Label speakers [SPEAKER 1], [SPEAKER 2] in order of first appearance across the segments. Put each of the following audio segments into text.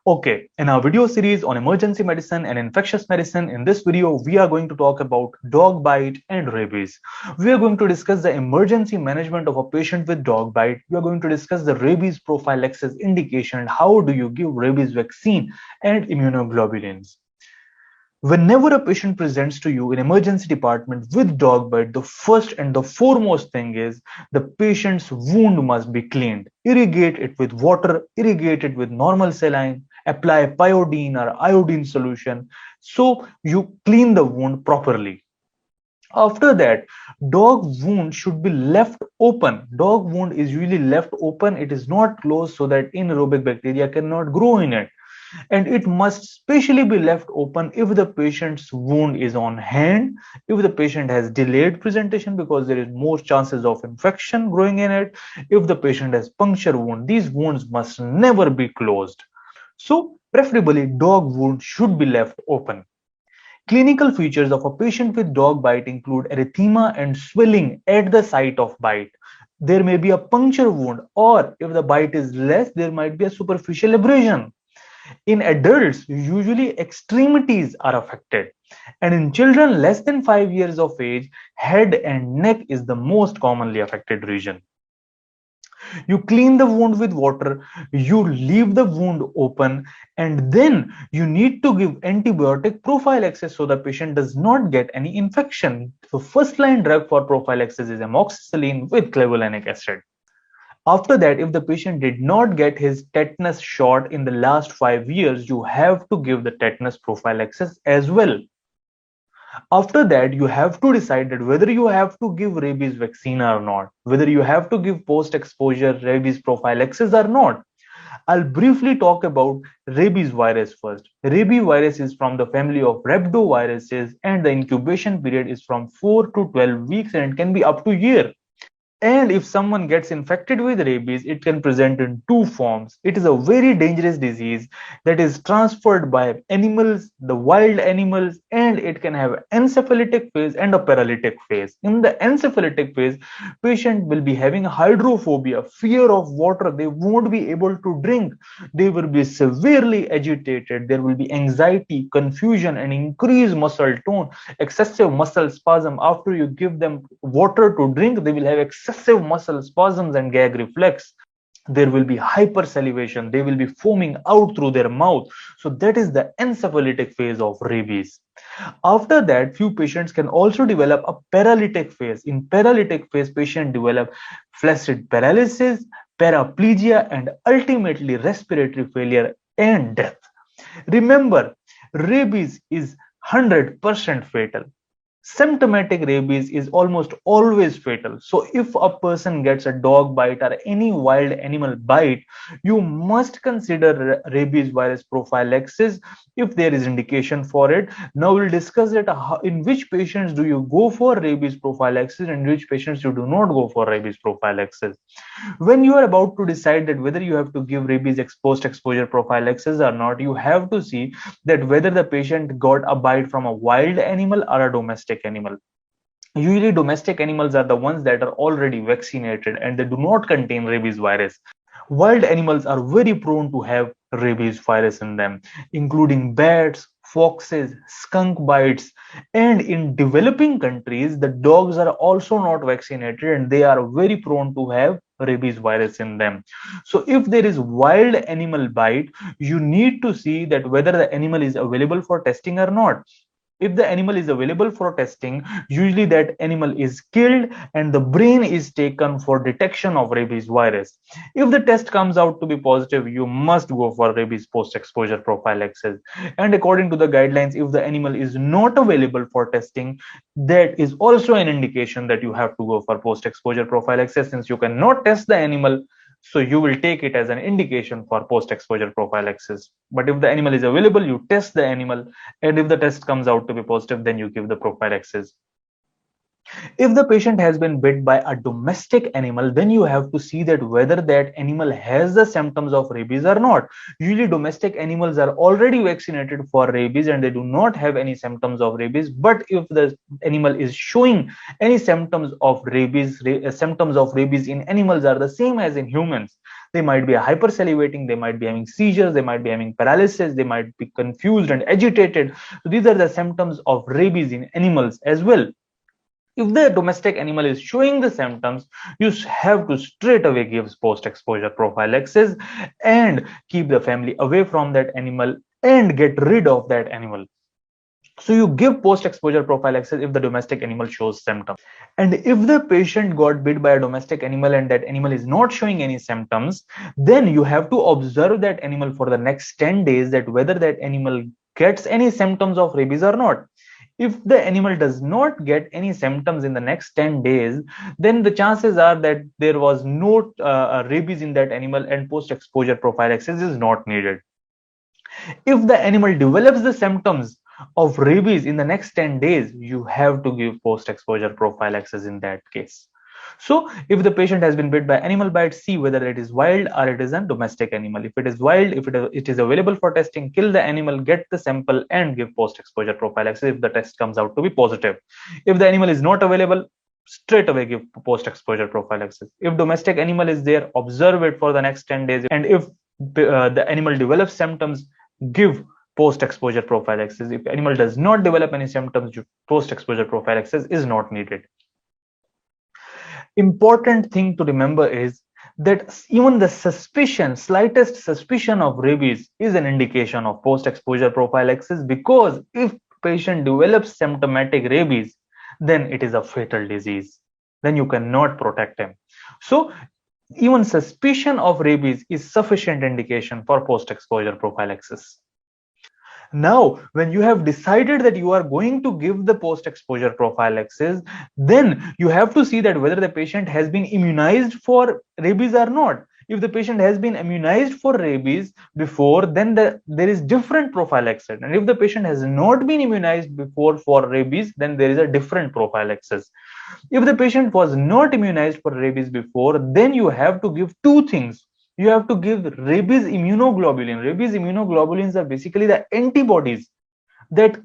[SPEAKER 1] Okay, in our video series on emergency medicine and infectious medicine, in this video, we are going to talk about dog bite and rabies. We are going to discuss the emergency management of a patient with dog bite. We are going to discuss the rabies prophylaxis indication and how do you give rabies vaccine and immunoglobulins. Whenever a patient presents to you in emergency department with dog bite, the first and the foremost thing is the patient's wound must be cleaned. Irrigate it with water, irrigate it with normal saline, apply pyodine or iodine solution. So you clean the wound properly. After that, dog wound should be left open. Dog wound is usually left open. It is not closed so that anaerobic bacteria cannot grow in it, and it must specially be left open if the patient's wound is on hand, if the patient has delayed presentation because there is more chances of infection growing in it, if the patient has puncture wound. These wounds must never be closed. So preferably dog wound should be left open. Clinical features of a patient with dog bite include erythema and swelling at the site of bite. There may be a puncture wound, or if the bite is less, there might be a superficial abrasion. In adults, usually extremities are affected, and in children less than 5 years of age, head and neck is the most commonly affected region. You clean the wound with water, you leave the wound open, and then you need to give antibiotic prophylaxis so the patient does not get any infection. The first line drug for prophylaxis is amoxicillin with clavulanic acid. After that, if the patient did not get his tetanus shot in the last 5 years, you have to give the tetanus prophylaxis as well. After that, you have to decide that whether you have to give rabies vaccine or not, whether you have to give post-exposure rabies prophylaxis or not. I'll briefly talk about rabies virus first. Rabies virus is from the family of rhabdoviruses, and the incubation period is from 4 to 12 weeks, and it can be up to a year. And if someone gets infected with rabies, it can present in two forms. It is a very dangerous disease that is transferred by animals, the wild animals, and it can have encephalitic phase and a paralytic phase. In the encephalitic phase, patient will be having hydrophobia, fear of water. They won't be able to drink. They will be severely agitated. There will be anxiety, confusion, and increased muscle tone, excessive muscle spasm. After you give them water to drink, they will have excessive muscle spasms and gag reflex. There will be hypersalivation. They will be foaming out through their mouth. So that is the encephalitic phase of rabies. After that, few patients can also develop a paralytic phase. In paralytic phase, patients develop flaccid paralysis, paraplegia, and ultimately respiratory failure and death. Remember, rabies is 100% fatal. Symptomatic rabies is almost always fatal. So if a person gets a dog bite or any wild animal bite, you must consider rabies virus prophylaxis if there is indication for it. Now we'll discuss that in which patients do you go for rabies prophylaxis and which patients you do not go for rabies prophylaxis. When you are about to decide that whether you have to give rabies post exposure prophylaxis or not, you have to see that whether the patient got a bite from a wild animal or a domestic animal. Usually domestic animals are the ones that are already vaccinated and they do not contain rabies virus. Wild animals are very prone to have rabies virus in them, including bats, foxes, skunk bites, and in developing countries, the dogs are also not vaccinated and they are very prone to have rabies virus in them. So if there is wild animal bite, you need to see that whether the animal is available for testing or not. If the animal is available for testing, usually that animal is killed and the brain is taken for detection of rabies virus. If the test comes out to be positive, you must go for rabies post-exposure prophylaxis. And according to the guidelines, if the animal is not available for testing, that is also an indication that you have to go for post-exposure prophylaxis. Since you cannot test the animal, so you will take it as an indication for post-exposure prophylaxis. But if the animal is available, you test the animal, and if the test comes out to be positive, then you give the prophylaxis. If the patient has been bit by a domestic animal, then you have to see that whether that animal has the symptoms of rabies or not. Usually domestic animals are already vaccinated for rabies and they do not have any symptoms of rabies. But if the animal is showing any symptoms of rabies, symptoms of rabies in animals are the same as in humans, They might be hypersalivating, they might be having seizures, they might be having paralysis, they might be confused and agitated. So these are the symptoms of rabies in animals as well. If the domestic animal is showing the symptoms, you have to straight away give post-exposure prophylaxis and keep the family away from that animal and get rid of that animal. So you give post-exposure prophylaxis if the domestic animal shows symptoms. And if the patient got bit by a domestic animal and that animal is not showing any symptoms, then you have to observe that animal for the next 10 days, that whether that animal gets any symptoms of rabies or not. If the animal does not get any symptoms in the next 10 days, then the chances are that there was no rabies in that animal and post-exposure prophylaxis is not needed. If the animal develops the symptoms of rabies in the next 10 days, you have to give post-exposure prophylaxis in that case. So if the patient has been bit by animal bite, see whether it is wild or it is a domestic animal. If it is wild, if it is available for testing, kill the animal, get the sample and give post-exposure prophylaxis if the test comes out to be positive. If the animal is not available, straight away give post-exposure prophylaxis. If domestic animal is there, observe it for the next 10 days. And if the animal develops symptoms, give post-exposure prophylaxis. If animal does not develop any symptoms, post-exposure prophylaxis is not needed. Important thing to remember is that even the suspicion, slightest suspicion of rabies is an indication of post-exposure prophylaxis, because if patient develops symptomatic rabies, then it is a fatal disease. Then you cannot protect him. So even suspicion of rabies is sufficient indication for post-exposure prophylaxis. Now, when you have decided that you are going to give the post-exposure prophylaxis, then you have to see that whether the patient has been immunized for rabies or not. If the patient has been immunized for rabies before, then there is different prophylaxis. And if the patient has not been immunized before for rabies, then there is a different prophylaxis. If the patient was not immunized for rabies before, then you have to give two things. You have to give rabies immunoglobulin. Rabies immunoglobulins are basically the antibodies that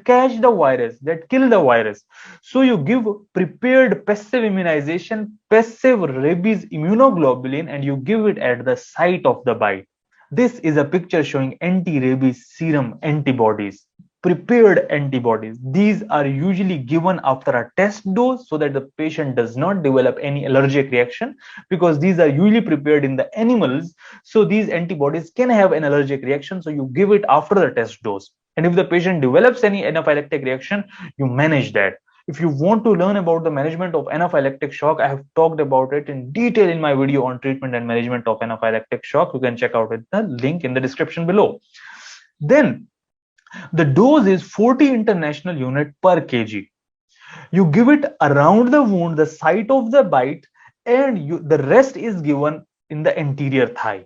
[SPEAKER 1] catch the virus, that kill the virus. So you give prepared passive immunization, passive rabies immunoglobulin, and you give it at the site of the bite. This is a picture showing anti-rabies serum antibodies, prepared antibodies. These are usually given after a test dose so that the patient does not develop any allergic reaction, because these are usually prepared in the animals. So these antibodies can have an allergic reaction. So you give it after the test dose. And if the patient develops any anaphylactic reaction, you manage that. If you want to learn about the management of anaphylactic shock, I have talked about it in detail in my video on treatment and management of anaphylactic shock. You can check out the link in the description below. Then the dose is 40 international unit per kg. You give it around the wound, the site of the bite, and the rest is given in the anterior thigh.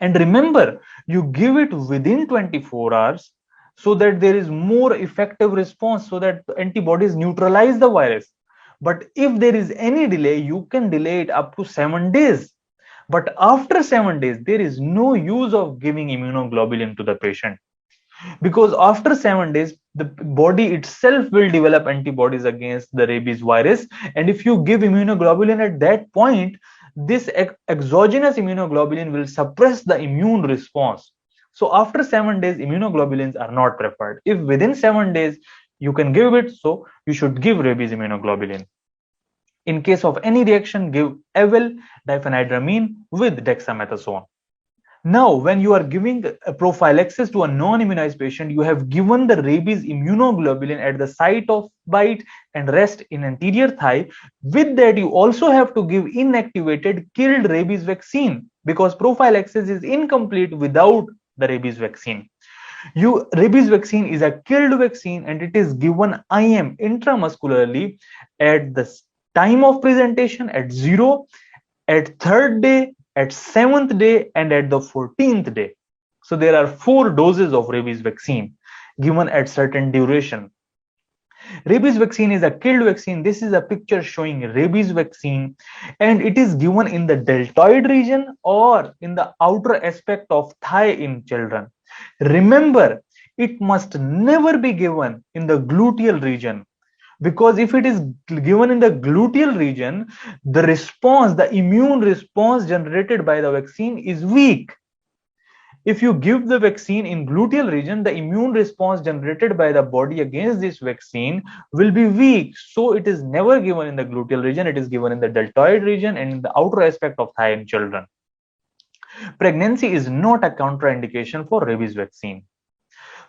[SPEAKER 1] And remember, you give it within 24 hours so that there is more effective response, so that antibodies neutralize the virus. But if there is any delay, you can delay it up to 7 days. But after 7 days, there is no use of giving immunoglobulin to the patient, because after 7 days, the body itself will develop antibodies against the rabies virus. And if you give immunoglobulin at that point, this exogenous immunoglobulin will suppress the immune response. So after 7 days, immunoglobulins are not preferred. If within 7 days you can give it, so you should give rabies immunoglobulin. In case of any reaction, give Evel diphenhydramine with dexamethasone. Now, when you are giving a prophylaxis to a non-immunized patient, you have given the rabies immunoglobulin at the site of bite and rest in anterior thigh. With that, you also have to give inactivated killed rabies vaccine, because prophylaxis is incomplete without the rabies vaccine. Rabies vaccine is a killed vaccine, and it is given IM, intramuscularly, at the time of presentation, at 0, at 3rd day, at 7th day, and at the 14th day. So there are 4 doses of rabies vaccine given at certain duration. Rabies vaccine is a killed vaccine. This is a picture showing rabies vaccine, and it is given in the deltoid region or in the outer aspect of thigh in children. Remember, it must never be given in the gluteal region, because if it is given in the gluteal region, the immune response generated by the vaccine is weak. If you give the vaccine in gluteal region, the immune response generated by the body against this vaccine will be weak. So it is never given in the gluteal region. It is given in the deltoid region and in the outer aspect of thigh in children. Pregnancy is not a contraindication for rabies vaccine.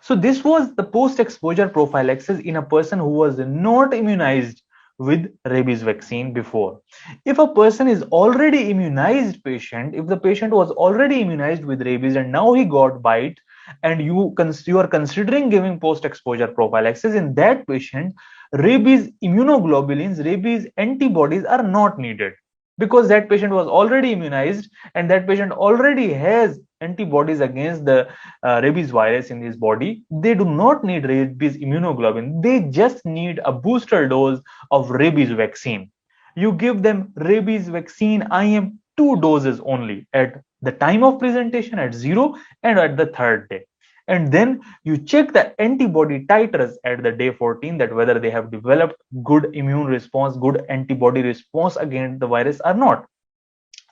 [SPEAKER 1] So this was the post-exposure prophylaxis in a person who was not immunized with rabies vaccine before. If a person is already immunized patient, if the patient was already immunized with rabies and now he got bite, and you are considering giving post-exposure prophylaxis in that patient, rabies immunoglobulins, rabies antibodies are not needed, because that patient was already immunized and that patient already has antibodies against the rabies virus in his body. They do not need rabies immunoglobulin. They just need a booster dose of rabies vaccine. You give them rabies vaccine IM 2 doses only at the time of presentation at 0 and at the third day. And then you check the antibody titers at the day 14, that whether they have developed good immune response, good antibody response against the virus or not.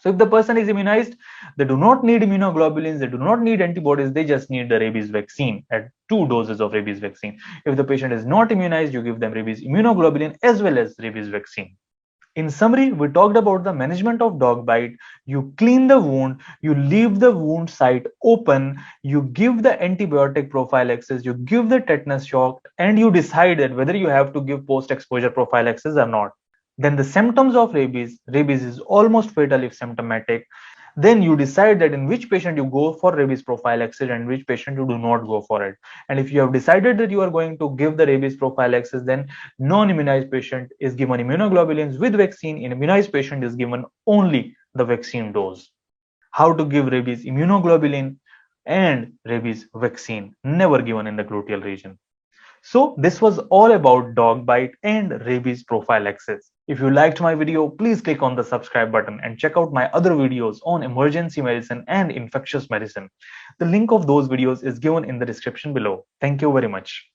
[SPEAKER 1] So if the person is immunized, they do not need immunoglobulins, they do not need antibodies, they just need the rabies vaccine at 2 doses of rabies vaccine. If the patient is not immunized, you give them rabies immunoglobulin as well as rabies vaccine. In summary, we talked about the management of dog bite. You clean the wound, you leave the wound site open, you give the antibiotic prophylaxis, you give the tetanus shock, and you decide that whether you have to give post-exposure prophylaxis or not. Then the symptoms of rabies is almost fatal if symptomatic. Then you decide that in which patient you go for rabies prophylaxis and which patient you do not go for it. And if you have decided that you are going to give the rabies prophylaxis, then non-immunized patient is given immunoglobulins with vaccine. In immunized patient is given only the vaccine dose. How to give rabies immunoglobulin and rabies vaccine, never given in the gluteal region. So this was all about dog bite and rabies prophylaxis. If you liked my video, please click on the subscribe button and check out my other videos on emergency medicine and infectious medicine. The link of those videos is given in the description below. Thank you very much.